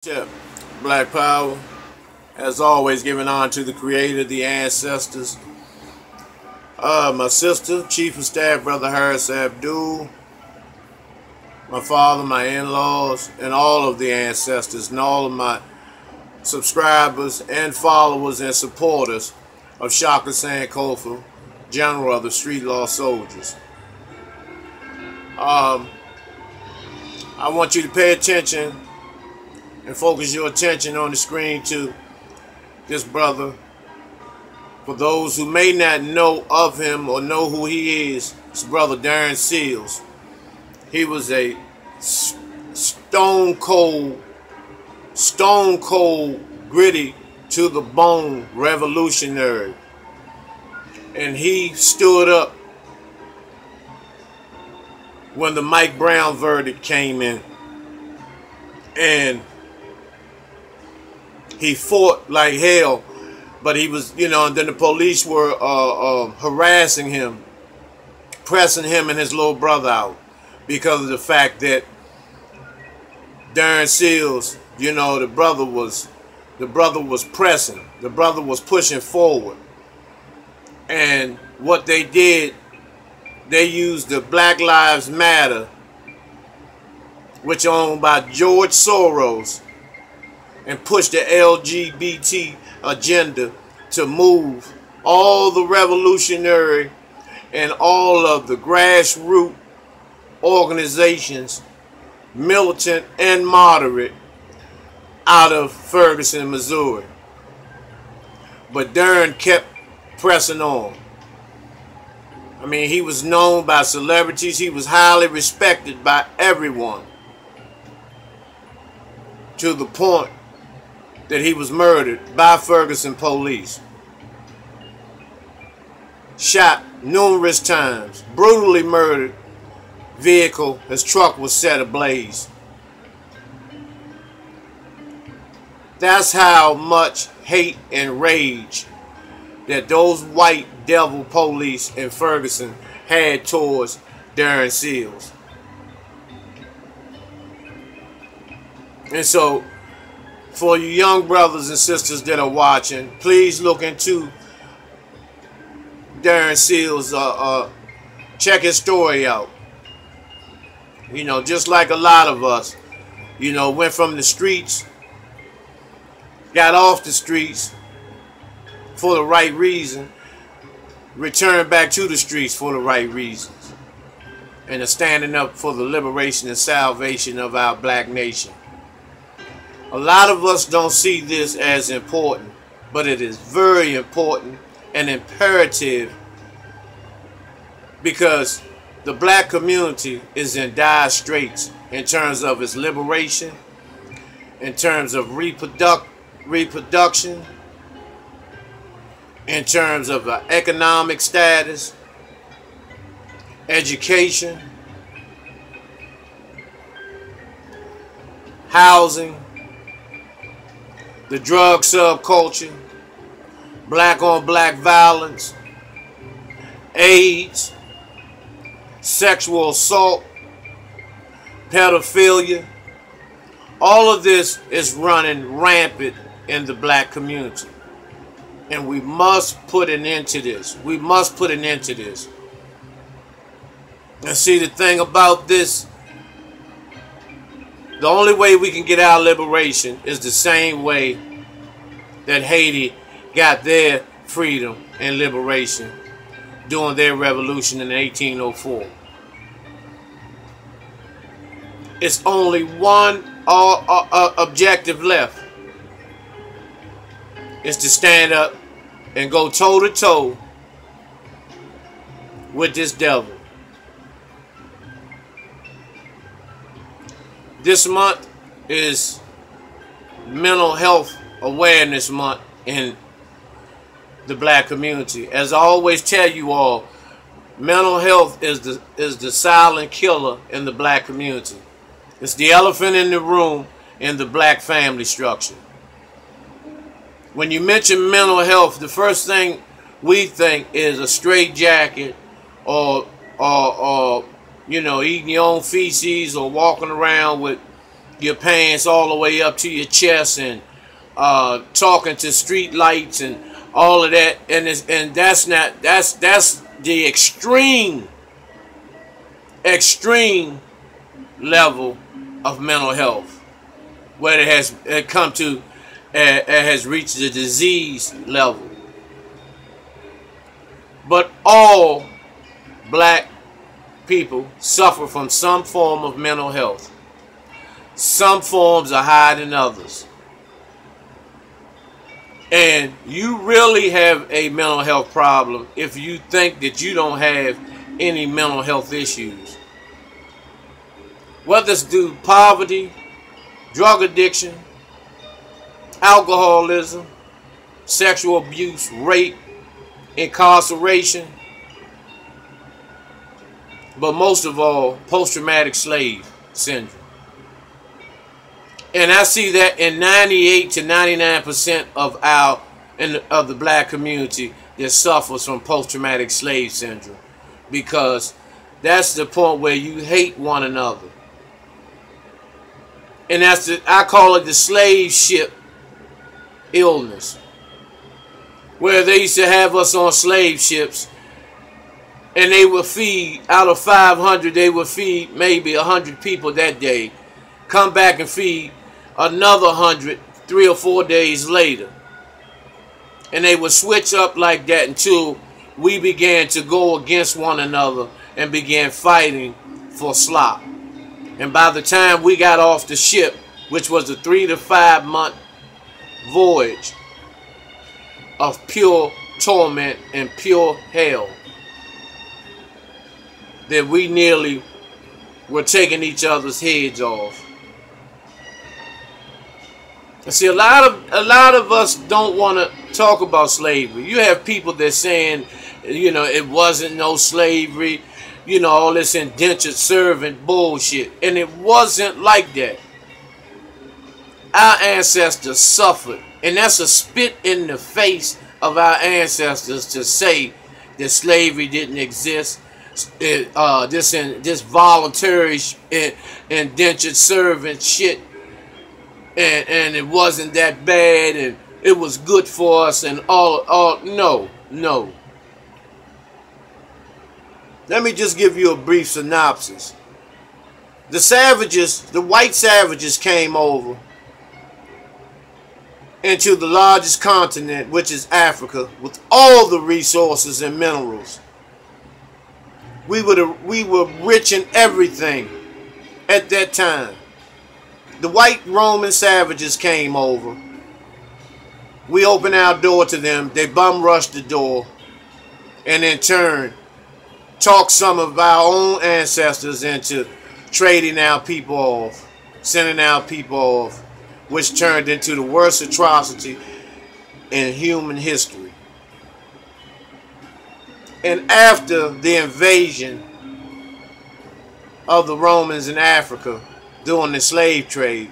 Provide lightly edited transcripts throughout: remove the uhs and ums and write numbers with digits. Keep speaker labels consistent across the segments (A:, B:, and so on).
A: Tip, Black Power, as always, giving honor to the Creator, the ancestors. My sister, Chief of Staff, Brother Harris Abdul, my father, my in-laws, and all of the ancestors, and all of my subscribers and followers and supporters of Shaka Sankofa, General of the Street Law Soldiers. I want you to pay attention and focus your attention on the screen to this brother. For those who may not know of him or know who he is, his brother Darren Seals. He was a stone cold, gritty to the bone revolutionary. And he stood up when the Mike Brown verdict came in. And he fought like hell, but he was, and then the police were harassing him, pressing him and his little brother out because of the fact that Darren Seals, the brother was pressing, the brother was pushing forward. And what they did, they used the Black Lives Matter, which owned by George Soros, and push the LGBT agenda to move all the revolutionary and all of the grassroots organizations, militant and moderate, out of Ferguson, Missouri. But Darren kept pressing on. I mean, he was known by celebrities. He was highly respected by everyone, to the point that he was murdered by Ferguson police. Shot numerous times, brutally murdered. Vehicle, his truck was set ablaze. That's how much hate and rage that those white devil police in Ferguson had towards Darren Seals. And so, for you young brothers and sisters that are watching, please look into Darren Seals. Check his story out. Just like a lot of us, went from the streets, got off the streets for the right reason, returned back to the streets for the right reasons, and are standing up for the liberation and salvation of our black nation. A lot of us don't see this as important, but it is very important and imperative, because the black community is in dire straits in terms of its liberation, in terms of reproduction, in terms of economic status, education, housing, the drug subculture, black on black violence, AIDS, sexual assault, pedophilia. All of this is running rampant in the black community. And we must put an end to this. We must put an end to this. And see, the thing about this, the only way we can get our liberation is the same way that Haiti got their freedom and liberation during their revolution in 1804. It's only one objective left. It's to stand up and go toe to toe with this devil. This month is Mental Health Awareness Month in the black community. As I always tell you all, mental health is the silent killer in the black community. It's the elephant in the room in the black family structure. When you mention mental health, the first thing we think is a straitjacket or eating your own feces or walking around with your pants all the way up to your chest and talking to street lights and all of that, and that's the extreme level of mental health, where it has reached the disease level. But all black people suffer from some form of mental health. Some forms are higher than others. And you really have a mental health problem if you think that you don't have any mental health issues. Whether it's due to poverty, drug addiction, alcoholism, sexual abuse, rape, incarceration, but most of all, post-traumatic slave syndrome. And I see that in 98 to 99% of the black community that suffers from post-traumatic slave syndrome, because that's the point where you hate one another. And I call it the slave ship illness, where they used to have us on slave ships, and they would feed, out of 500, they would feed maybe 100 people that day, come back and feed another 100 3 or 4 days later. And they would switch up like that until we began to go against one another and began fighting for slop. And by the time we got off the ship, which was a 3 to 5 month voyage of pure torment and pure hell, that we nearly were taking each other's heads off. See, a lot of us don't want to talk about slavery. You have people that saying, you know, it wasn't no slavery, you know, all this indentured servant bullshit. And it wasn't like that. Our ancestors suffered. And that's a spit in the face of our ancestors to say that slavery didn't exist. This voluntary indentured servant shit. And it wasn't that bad, and it was good for us, and all. No. Let me just give you a brief synopsis. The savages, the white savages, came over into the largest continent, which is Africa, with all the resources and minerals. We were rich in everything at that time. The white Roman savages came over. We opened our door to them. They bum rushed the door, and in turn talked some of our own ancestors into trading our people off, sending our people off, which turned into the worst atrocity in human history. And after the invasion of the Romans in Africa during the slave trade,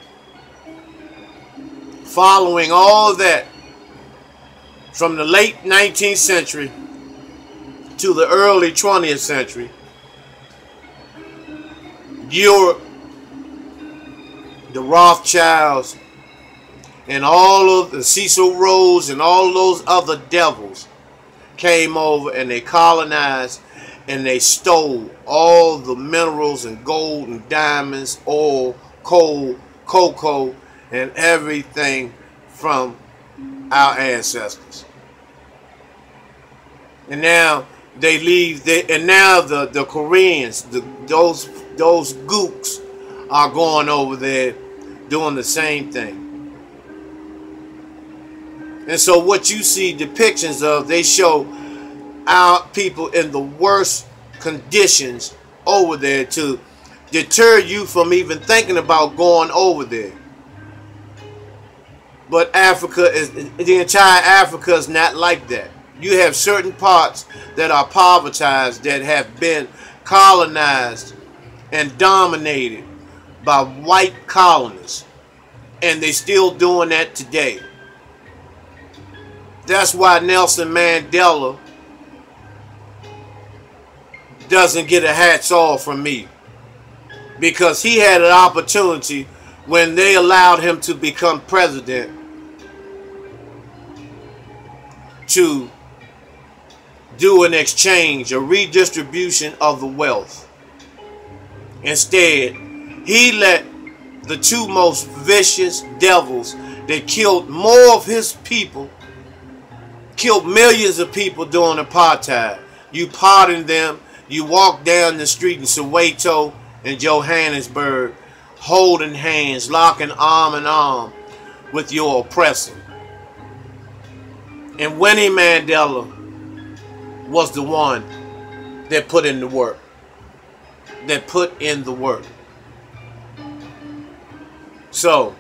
A: following all of that, from the late 19th century to the early 20th century, Europe, the Rothschilds, and all of the Cecil Rhodes and all those other devils came over and they colonized and they stole all the minerals and gold and diamonds, oil, coal, cocoa, and everything from our ancestors. And now they leave, and now the Koreans, those gooks are going over there doing the same thing. And so what you see depictions of, they show our people in the worst conditions over there to deter you from even thinking about going over there. But Africa the entire Africa is not like that. You have certain parts that are povertized, that have been colonized and dominated by white colonists. And they're still doing that today. That's why Nelson Mandela doesn't get a hats off from me, because he had an opportunity when they allowed him to become president, to do an exchange, a redistribution of the wealth. Instead, he let the two most vicious devils that killed more of his people, killed millions of people during apartheid. You pardon them. You walk down the street in Soweto and Johannesburg, holding hands, locking arm in arm with your oppressor. And Winnie Mandela was the one that put in the work. That put in the work. So,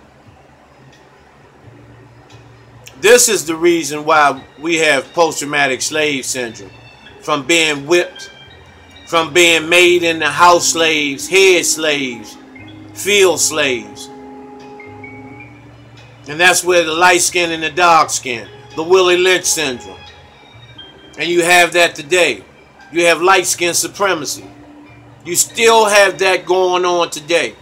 A: this is the reason why we have post-traumatic slave syndrome. From being whipped, from being made into house slaves, head slaves, field slaves. And that's where the light skin and the dark skin, the Willie Lynch syndrome. And you have that today. You have light skin supremacy. You still have that going on today.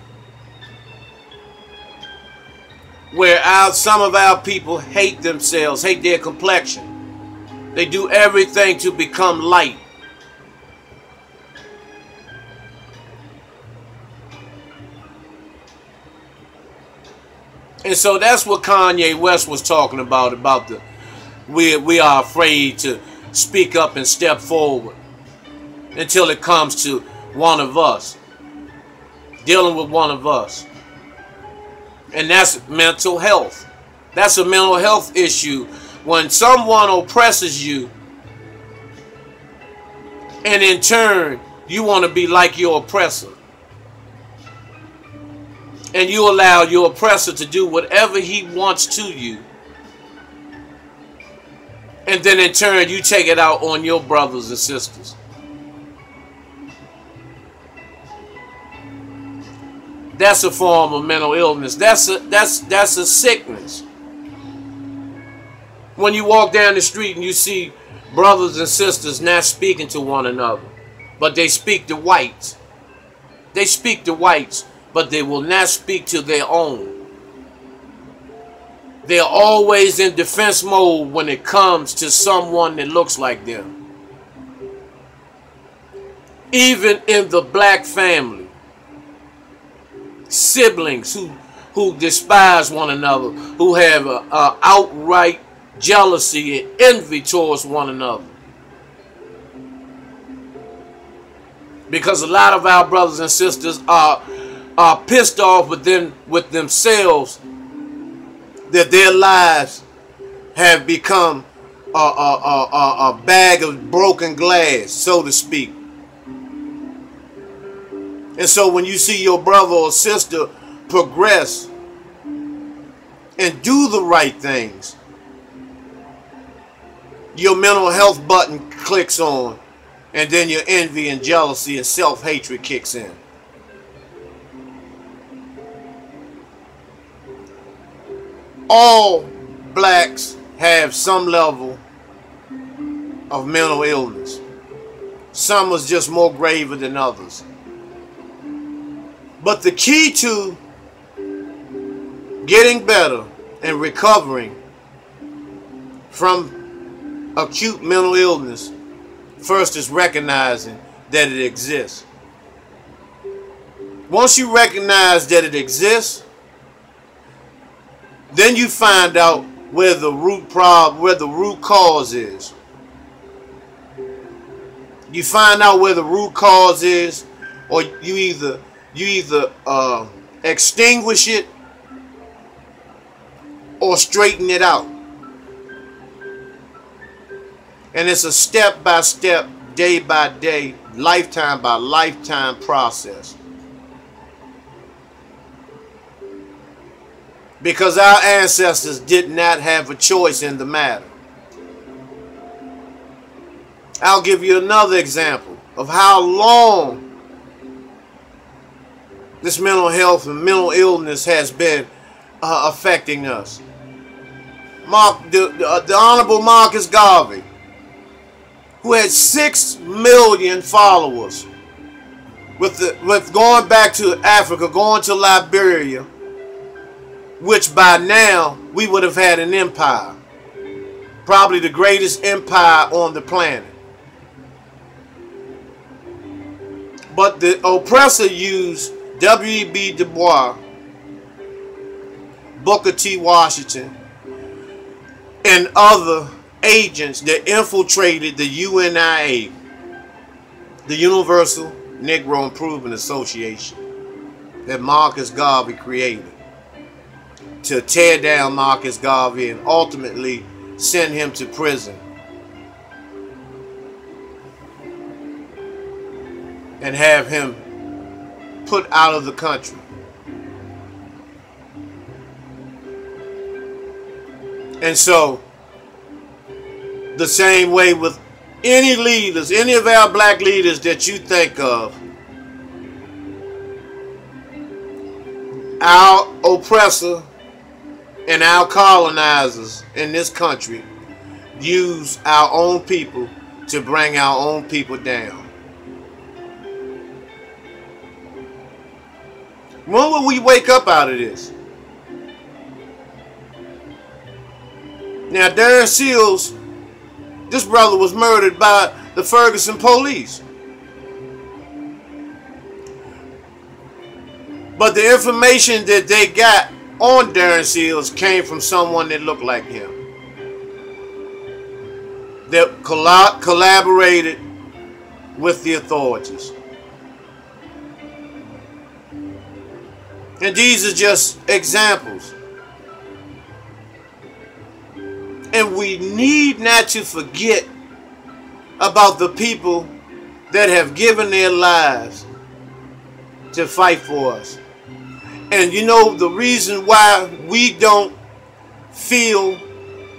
A: Where some of our people hate themselves, hate their complexion. They do everything to become light. And so that's what Kanye West was talking about the we are afraid to speak up and step forward until it comes to one of us, dealing with one of us. And that's mental health. That's a mental health issue. When someone oppresses you, and in turn, you want to be like your oppressor. And you allow your oppressor to do whatever he wants to you. And then in turn, you take it out on your brothers and sisters. That's a form of mental illness. That's a sickness. When you walk down the street and you see brothers and sisters not speaking to one another, but they speak to whites. They speak to whites, but they will not speak to their own. They're always in defense mode when it comes to someone that looks like them. Even in the black family, siblings who despise one another, who have a outright jealousy and envy towards one another. Because a lot of our brothers and sisters are pissed off with themselves that their lives have become a bag of broken glass, so to speak. And so when you see your brother or sister progress and do the right things, your mental health button clicks on, and then your envy and jealousy and self-hatred kicks in. All blacks have some level of mental illness. Some is just more graver than others. But the key to getting better and recovering from acute mental illness first is recognizing that it exists. Once you recognize that it exists, then you find out where the root problem, where the root cause is. You find out where the root cause is, or you either extinguish it or straighten it out. And it's a step-by-step, day-by-day, lifetime-by-lifetime process. Because our ancestors did not have a choice in the matter. I'll give you another example of how long this mental health and mental illness has been affecting us. The Honorable Marcus Garvey, who had 6 million followers, with going back to Africa, going to Liberia, which by now we would have had an empire, probably the greatest empire on the planet. But the oppressor used W.E.B. Du Bois, Booker T. Washington, and other agents that infiltrated the UNIA, the Universal Negro Improvement Association, that Marcus Garvey created, to tear down Marcus Garvey and ultimately send him to prison and have him put out of the country. And so, the same way with any leaders, any of our black leaders that you think of, our oppressor and our colonizers in this country use our own people to bring our own people down. When will we wake up out of this? Now, Darren Seals, this brother was murdered by the Ferguson police. But the information that they got on Darren Seals came from someone that looked like him, that collaborated with the authorities. And these are just examples. And we need not to forget about the people that have given their lives to fight for us. And you know the reason why we don't feel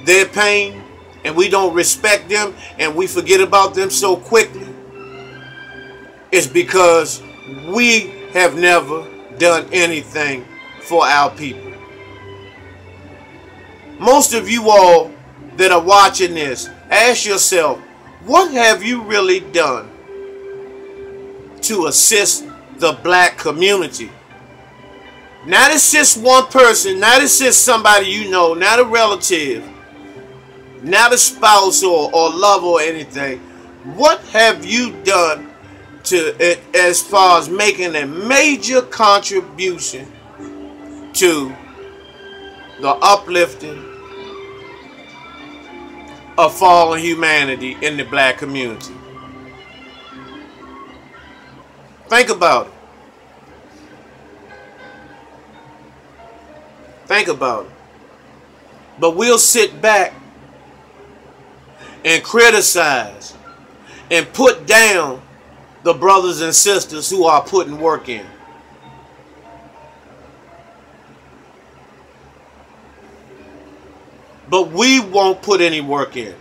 A: their pain and we don't respect them and we forget about them so quickly is because we have never done anything for our people. Most of you all that are watching this, ask yourself, what have you really done to assist the black community? Not assist one person, not assist somebody you know, not a relative, not a spouse or lover or anything. What have you done to it as far as making a major contribution to the uplifting of fallen humanity in the black community? Think about it. Think about it. But we'll sit back and criticize and put down the brothers and sisters who are putting work in. But we won't put any work in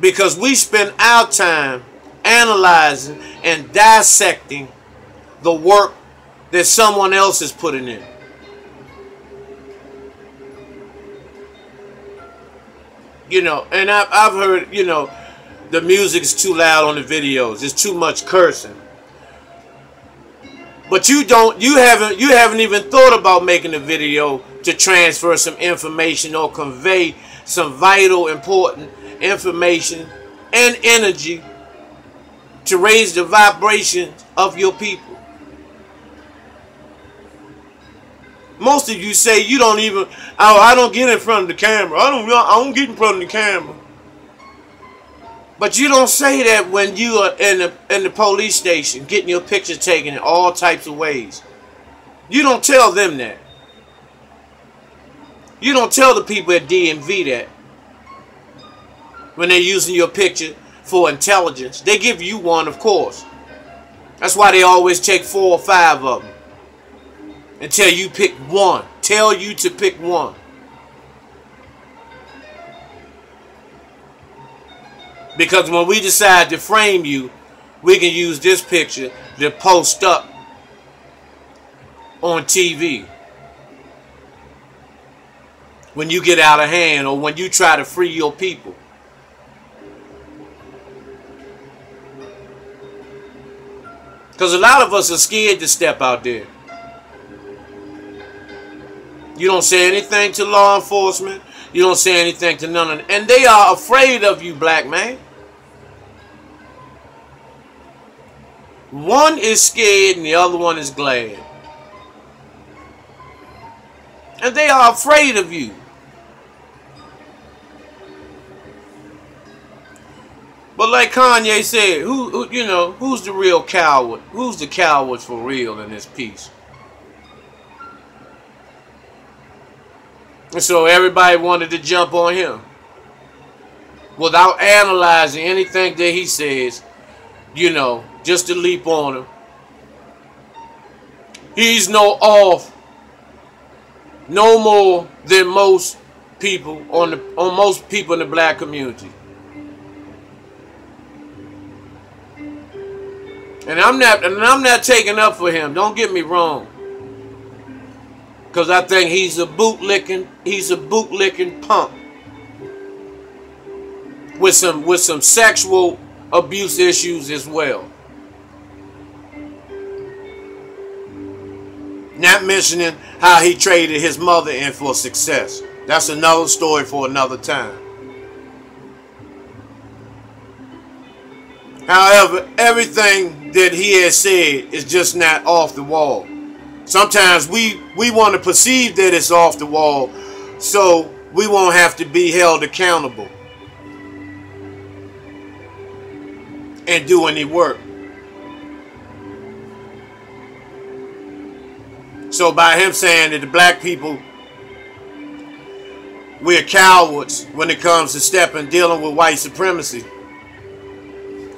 A: because we spend our time analyzing and dissecting the work that someone else is putting in. You know, and I've heard, you know, the music's too loud on the videos. It's too much cursing. But you haven't even thought about making a video to transfer some information or convey some vital, important information and energy to raise the vibrations of your people. Most of you say you don't even, oh, I don't get in front of the camera. I don't get in front of the camera. But you don't say that when you are in the police station getting your picture taken in all types of ways. You don't tell them that. You don't tell the people at DMV that when they're using your picture for intelligence. They give you one, of course. That's why they always take 4 or 5 of them until you pick one. Tell you to pick one. Because when we decide to frame you, we can use this picture to post up on TV. When you get out of hand or when you try to free your people. Because a lot of us are scared to step out there. You don't say anything to law enforcement. You don't say anything to none of them. And they are afraid of you, black man. One is scared and the other one is glad. And they are afraid of you. But like Kanye said, who's the real coward? Who's the coward for real in this piece? And so everybody wanted to jump on him without analyzing anything that he says, just to leap on him. He's no more than most people on most people in the black community. And I'm not taking up for him. Don't get me wrong. Because I think he's a bootlicking punk with some sexual abuse issues as well. Not mentioning how he traded his mother in for success. That's another story for another time. However, everything that he has said is just not off the wall. Sometimes we want to perceive that it's off the wall so we won't have to be held accountable and do any work. So by him saying that the black people, we're cowards when it comes to dealing with white supremacy,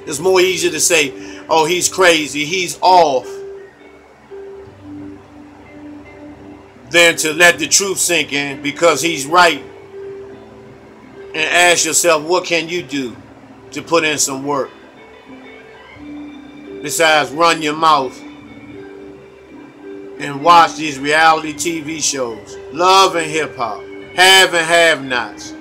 A: it's more easy to say, oh, he's crazy, he's off, than to let the truth sink in because he's right. And ask yourself, what can you do to put in some work? Besides run your mouth and watch these reality TV shows. Love and hip hop. Have and have-nots.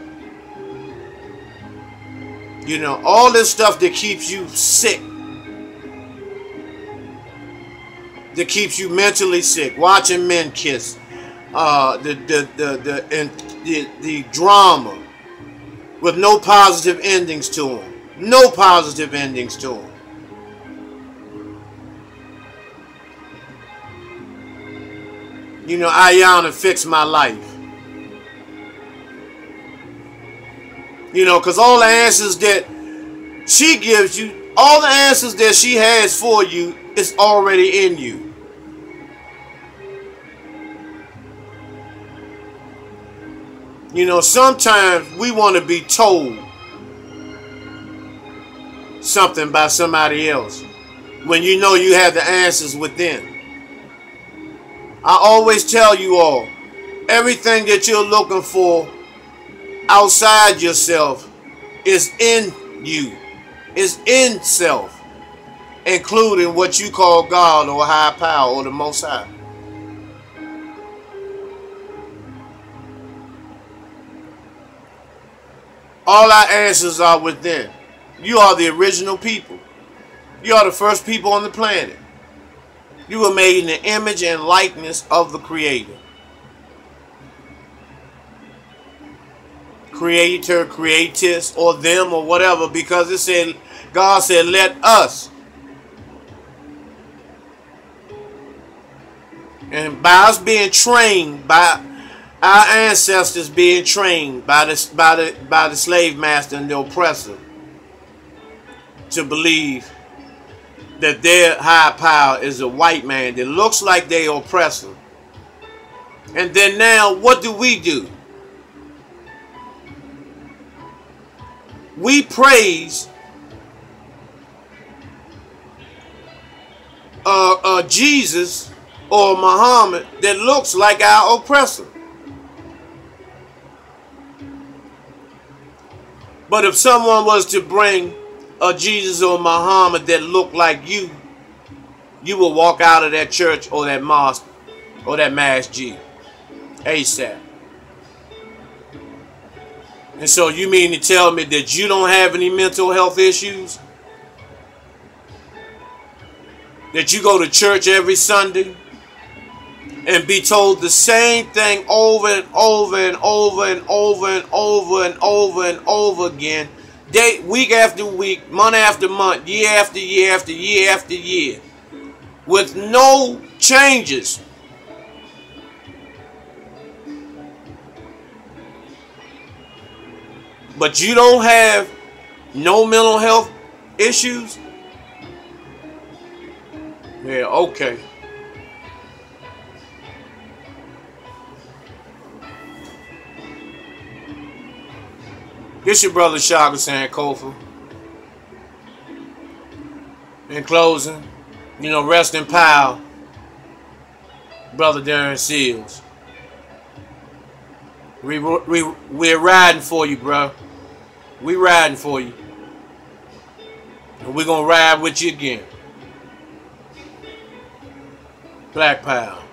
A: All this stuff that keeps you sick. That keeps you mentally sick. Watching men kiss. The drama. With no positive endings to them. No positive endings to them. Ayana fixed my life. Because all the answers that she gives you, all the answers that she has for you is already in you. Sometimes we want to be told something by somebody else when you have the answers within. I always tell you all, everything that you're looking for outside yourself is in you, is in self, including what you call God or high power or the Most High. All our answers are within. You are the original people. You are the first people on the planet. You were made in the image and likeness of the Creator. Creator, createss, or them, or whatever, because it said, God said, let us. And by us being trained, by our ancestors being trained by the slave master and the oppressor to believe that their high power is a white man that looks like they oppressor. And then now, what do? We praise Jesus or Muhammad that looks like our oppressor. But if someone was to bring a Jesus or Muhammad that looked like you, you will walk out of that church or that mosque or that masjid ASAP. And so you mean to tell me that you don't have any mental health issues? That you go to church every Sunday? and be told the same thing over and over and over and over and over and over and over again, week after week, month after month, year after year after year after year, with no changes. But you don't have no mental health issues? Yeah, okay. It's your brother Shaka Sankofa. In closing, rest in power, brother Darren Seals. We're riding for you, bro. We riding for you. And we're going to ride with you again. Black Power.